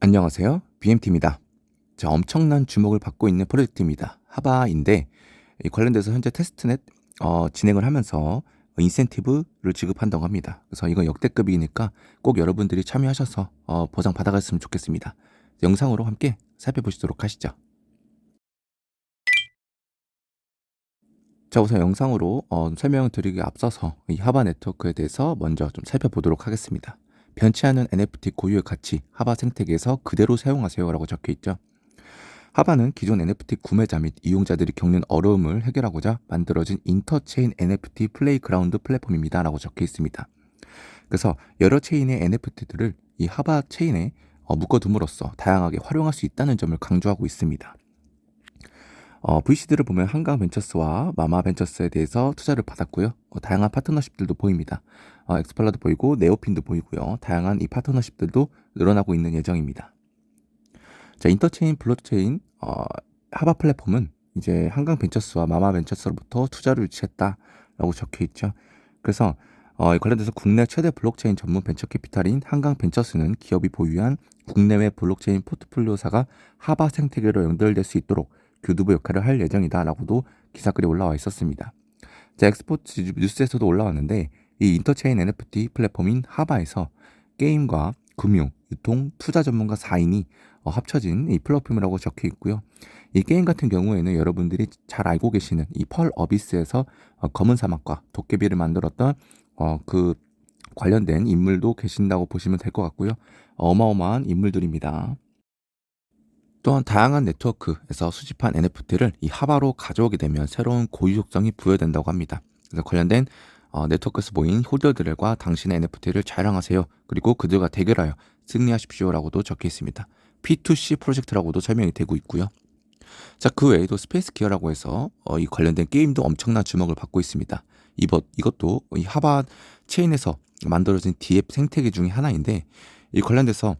안녕하세요. BMT입니다. 자, 엄청난 주목을 받고 있는 프로젝트입니다. 하바인데 이 관련돼서 현재 테스트넷 진행을 하면서 인센티브를 지급한다고 합니다. 그래서 이건 역대급이니까 꼭 여러분들이 참여하셔서 보상 받아갔으면 좋겠습니다. 영상으로 함께 살펴보시도록 하시죠. 자, 우선 영상으로 설명을 드리기 앞서서 이 하바 네트워크에 대해서 먼저 좀 살펴보도록 하겠습니다. 변치 않은 NFT 고유의 가치, 하바 생태계에서 그대로 사용하세요라고 적혀 있죠. 하바는 기존 NFT 구매자 및 이용자들이 겪는 어려움을 해결하고자 만들어진 인터체인 NFT 플레이그라운드 플랫폼입니다라고 적혀 있습니다. 그래서 여러 체인의 NFT들을 이 하바 체인에 묶어둠으로써 다양하게 활용할 수 있다는 점을 강조하고 있습니다. VC들을 보면 한강벤처스와 마마벤처스에 대해서 투자를 받았고요. 다양한 파트너십들도 보입니다. 엑스플라도 보이고 네오핀도 보이고요. 다양한 이 파트너십들도 늘어나고 있는 예정입니다. 자, 인터체인 블록체인 하바 플랫폼은 이제 한강벤처스와 마마벤처스로부터 투자를 유치했다라고 적혀 있죠. 그래서 관련돼서 국내 최대 블록체인 전문 벤처캐피탈인 한강벤처스는 기업이 보유한 국내외 블록체인 포트폴리오사가 하바 생태계로 연결될 수 있도록 교두보 역할을 할 예정이다라고도 기사글이 올라와 있었습니다. 자, 엑스포츠 뉴스에서도 올라왔는데 이 인터체인 NFT 플랫폼인 하바에서 게임과 금융, 유통, 투자 전문가 4인이 합쳐진 이 플랫폼이라고 적혀 있고요. 이 게임 같은 경우에는 여러분들이 잘 알고 계시는 이 펄 어비스에서 검은 사막과 도깨비를 만들었던 그 관련된 인물도 계신다고 보시면 될 것 같고요. 어마어마한 인물들입니다. 또한 다양한 네트워크에서 수집한 NFT를 이 하바로 가져오게 되면 새로운 고유 속성이 부여된다고 합니다. 그래서 관련된 네트워크에서 모인 홀더들과 당신의 NFT를 자랑하세요. 그리고 그들과 대결하여 승리하십시오라고도 적혀 있습니다. P2C 프로젝트라고도 설명이 되고 있고요. 자, 그 외에도 스페이스 기어라고 해서 이 관련된 게임도 엄청난 주목을 받고 있습니다. 이것도 이 하바 체인에서 만들어진 DF 생태계 중에 하나인데 이 관련돼서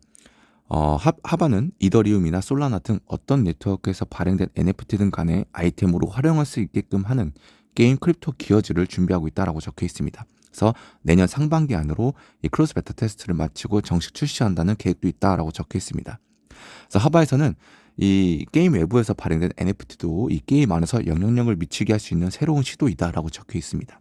하바는 이더리움이나 솔라나 등 어떤 네트워크에서 발행된 NFT든 간에 아이템으로 활용할 수 있게끔 하는 게임 크립토 기어즈를 준비하고 있다라고 적혀 있습니다. 그래서 내년 상반기 안으로 이 크로스 베타 테스트를 마치고 정식 출시한다는 계획도 있다라고 적혀 있습니다. 그래서 하바에서는 이 게임 외부에서 발행된 NFT도 이 게임 안에서 영향력을 미치게 할 수 있는 새로운 시도이다라고 적혀 있습니다.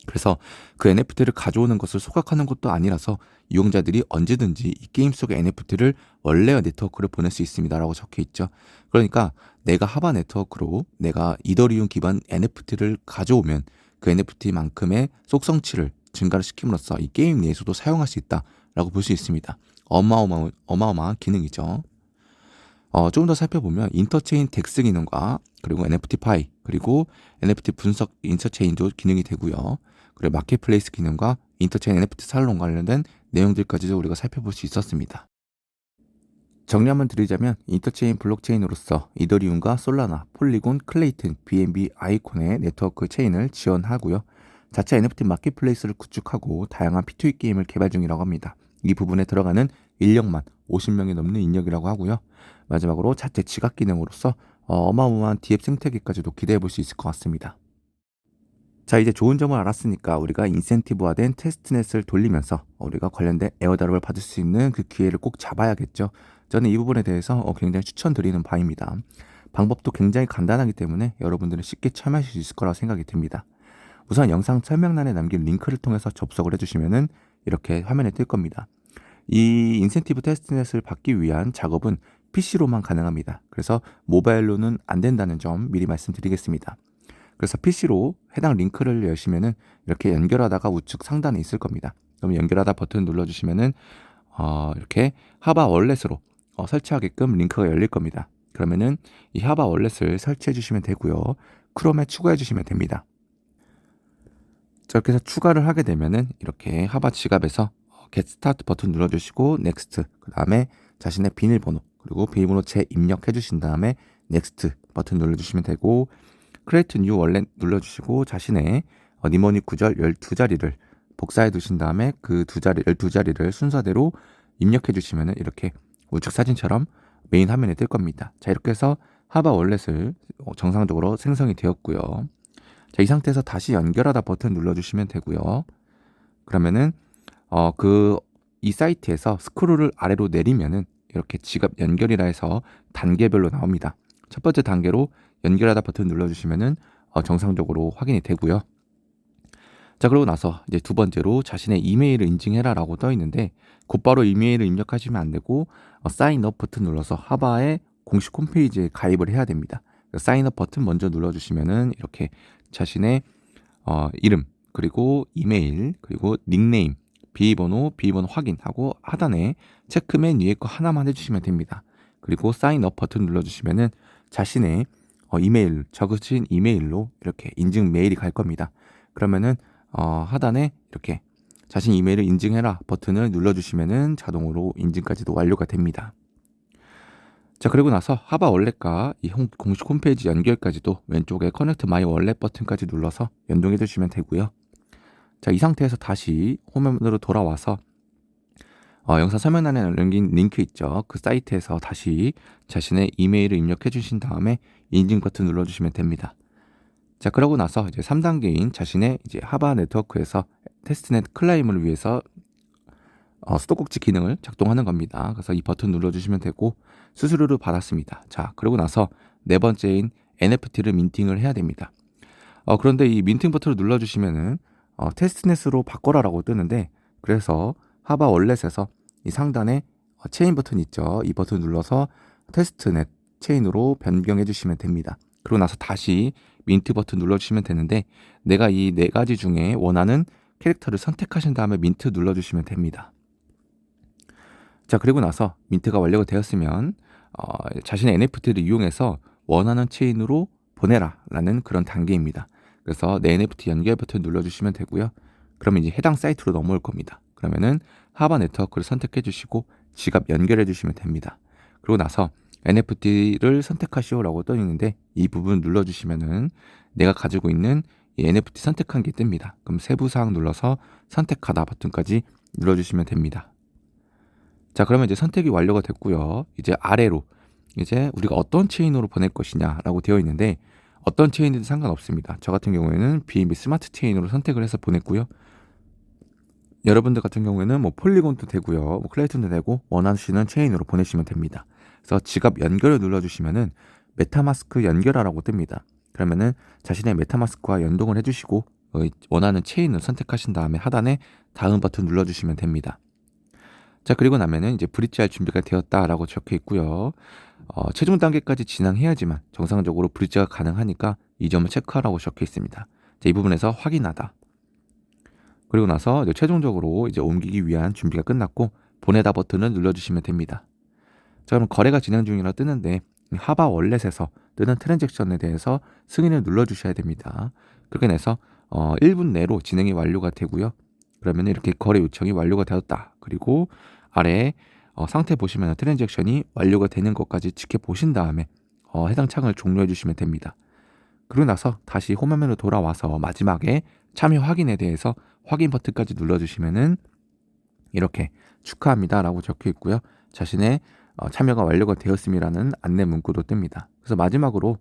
그래서 그 NFT를 가져오는 것을 소각하는 것도 아니라서 이용자들이 언제든지 이 게임 속의 NFT를 원래의 네트워크로 보낼 수 있습니다라고 적혀 있죠. 그러니까 내가 하바 네트워크로 내가 이더리움 기반 NFT를 가져오면 그 NFT만큼의 속성치를 증가를 시킴으로써 이 게임 내에서도 사용할 수 있다라고 볼 수 있습니다. 어마어마한 기능이죠. 조금 더 살펴보면 인터체인 덱스 기능과 그리고 NFT 파이 그리고 NFT 분석 인터체인도 기능이 되고요. 그리고 마켓플레이스 기능과 인터체인 NFT 살롱 관련된 내용들까지도 우리가 살펴볼 수 있었습니다. 정리 한번 드리자면 인터체인 블록체인으로서 이더리움과 솔라나, 폴리곤, 클레이튼, BNB, 아이콘의 네트워크 체인을 지원하고요. 자체 NFT 마켓플레이스를 구축하고 다양한 P2E 게임을 개발 중이라고 합니다. 이 부분에 들어가는 인력만 50명이 넘는 인력이라고 하고요. 마지막으로 자체 지각 기능으로서 어마어마한 DF 생태계까지도 기대해 볼 수 있을 것 같습니다. 자, 이제 좋은 점을 알았으니까 우리가 인센티브화된 테스트넷을 돌리면서 우리가 관련된 에어드랍을 받을 수 있는 그 기회를 꼭 잡아야겠죠. 저는 이 부분에 대해서 굉장히 추천드리는 바입니다. 방법도 굉장히 간단하기 때문에 여러분들은 쉽게 참여하실 수 있을 거라고 생각이 듭니다. 우선 영상 설명란에 남긴 링크를 통해서 접속을 해주시면은 이렇게 화면에 뜰 겁니다. 이 인센티브 테스트넷을 받기 위한 작업은 PC로만 가능합니다. 그래서 모바일로는 안 된다는 점 미리 말씀드리겠습니다. 그래서 PC로 해당 링크를 여시면은 이렇게 연결하다가 우측 상단에 있을 겁니다. 그럼 연결하다 버튼 눌러주시면은 이렇게 하바 월렛으로 설치하게끔 링크가 열릴 겁니다. 그러면은 이 하바 월렛을 설치해 주시면 되고요. 크롬에 추가해 주시면 됩니다. 저렇게 해서 추가를 하게 되면은 이렇게 하바 지갑에서 Get Start 버튼 눌러주시고 Next, 그 다음에 자신의 비밀번호 그리고 비밀번호 재입력해 주신 다음에 Next 버튼 눌러주시면 되고 Create New Wallet 눌러주시고 자신의 니모니 구절 12자리를 복사해 두신 다음에 그 12자리를 순서대로 입력해 주시면 이렇게 우측 사진처럼 메인 화면에 뜰 겁니다. 자, 이렇게 해서 하바 월렛을 정상적으로 생성이 되었고요. 자, 이 상태에서 다시 연결하다 버튼 눌러주시면 되고요. 그러면은 이 사이트에서 스크롤을 아래로 내리면은 이렇게 지갑 연결이라 해서 단계별로 나옵니다. 첫 번째 단계로 연결하다 버튼 눌러주시면은 정상적으로 확인이 되고요. 자, 그러고 나서 이제 두 번째로 자신의 이메일을 인증해라라고 떠 있는데 곧바로 이메일을 입력하시면 안 되고 사인업 버튼 눌러서 하바의 공식 홈페이지에 가입을 해야 됩니다. 사인업 버튼 먼저 눌러주시면은 이렇게 자신의 이름 그리고 이메일 그리고 닉네임 비번호 확인하고 하단에 체크맨 위에 거 하나만 해주시면 됩니다. 그리고 사인업 버튼 눌러주시면은 자신의 이메일 적으신 이메일로 이렇게 인증 메일이 갈 겁니다. 그러면은 하단에 이렇게 자신 이메일을 인증해라 버튼을 눌러주시면은 자동으로 인증까지도 완료가 됩니다. 자, 그리고 나서 하바 월렛과 이 공식 홈페이지 연결까지도 왼쪽에 커넥트 마이 월렛 버튼까지 눌러서 연동해 주시면 되고요. 자, 이 상태에서 다시 홈화면으로 돌아와서 영상 설명란에 남긴 링크 있죠. 그 사이트에서 다시 자신의 이메일을 입력해 주신 다음에 인증 버튼 눌러주시면 됩니다. 자, 그러고 나서 이제 3단계인 자신의 이제 하바 네트워크에서 테스트넷 클라이밍을 위해서 수도꼭지 기능을 작동하는 겁니다. 그래서 이 버튼 눌러주시면 되고 수수료를 받았습니다. 자, 그러고 나서 네 번째인 NFT를 민팅을 해야 됩니다. 그런데 이 민팅 버튼을 눌러주시면은 테스트넷으로 바꿔라라고 뜨는데 그래서 하바 월렛에서 이 상단에 체인 버튼 있죠. 이 버튼 눌러서 테스트넷 체인으로 변경해 주시면 됩니다. 그러고 나서 다시 민트 버튼 눌러주시면 되는데 내가 이 네 가지 중에 원하는 캐릭터를 선택하신 다음에 민트 눌러주시면 됩니다. 자, 그리고 나서 민트가 완료가 되었으면 자신의 NFT를 이용해서 원하는 체인으로 보내라 라는 그런 단계입니다. 그래서 내 NFT 연결 버튼 눌러주시면 되고요. 그러면 이제 해당 사이트로 넘어올 겁니다. 그러면은 하바 네트워크를 선택해 주시고 지갑 연결해 주시면 됩니다. 그리고 나서 NFT를 선택하시오라고 떠 있는데 이 부분 눌러주시면은 내가 가지고 있는 이 NFT 선택한 게 뜹니다. 그럼 세부사항 눌러서 선택하다 버튼까지 눌러주시면 됩니다. 자, 그러면 이제 선택이 완료가 됐고요. 이제 아래로 이제 우리가 어떤 체인으로 보낼 것이냐라고 되어 있는데 어떤 체인이든 상관없습니다. 저 같은 경우에는 BNB 스마트 체인으로 선택을 해서 보냈고요. 여러분들 같은 경우에는 뭐 폴리곤도 되고요. 뭐 클레이톤도 되고 원하시는 체인으로 보내시면 됩니다. 그래서 지갑 연결을 눌러주시면은 메타마스크 연결하라고 뜹니다. 그러면은 자신의 메타마스크와 연동을 해주시고 원하는 체인을 선택하신 다음에 하단에 다음 버튼 눌러주시면 됩니다. 자, 그리고 나면은 이제 브릿지할 준비가 되었다라고 적혀 있고요. 최종 단계까지 진행해야지만 정상적으로 브릿지가 가능하니까 이 점을 체크하라고 적혀 있습니다. 자, 이 부분에서 확인하다. 그리고 나서 이제 최종적으로 이제 옮기기 위한 준비가 끝났고 보내다 버튼을 눌러주시면 됩니다. 자, 그럼 거래가 진행 중이라 뜨는데 하바 월렛에서 뜨는 트랜잭션에 대해서 승인을 눌러주셔야 됩니다. 그렇게 해서 1분 내로 진행이 완료가 되고요. 그러면 이렇게 거래 요청이 완료가 되었다. 그리고 아래에 상태 보시면 트랜잭션이 완료가 되는 것까지 지켜보신 다음에 해당 창을 종료해 주시면 됩니다. 그러고 나서 다시 홈화면으로 돌아와서 마지막에 참여 확인에 대해서 확인 버튼까지 눌러주시면은 이렇게 축하합니다 라고 적혀 있고요. 자신의 참여가 완료가 되었음이라는 안내 문구도 뜹니다. 그래서 마지막으로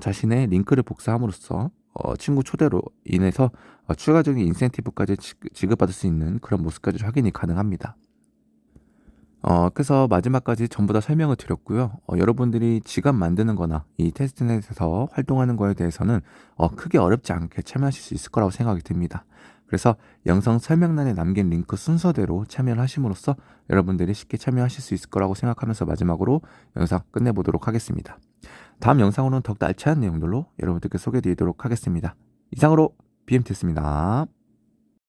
자신의 링크를 복사함으로써 친구 초대로 인해서 추가적인 인센티브까지 지급받을 수 있는 그런 모습까지 확인이 가능합니다. 그래서 마지막까지 전부 다 설명을 드렸고요. 여러분들이 지갑 만드는 거나 이 테스트넷에서 활동하는 거에 대해서는 크게 어렵지 않게 참여하실 수 있을 거라고 생각이 듭니다. 그래서 영상 설명란에 남긴 링크 순서대로 참여를 하심으로써 여러분들이 쉽게 참여하실 수 있을 거라고 생각하면서 마지막으로 영상 끝내보도록 하겠습니다. 다음 영상으로는 더욱 알찬 내용들로 여러분들께 소개해드리도록 하겠습니다. 이상으로 BMT였습니다.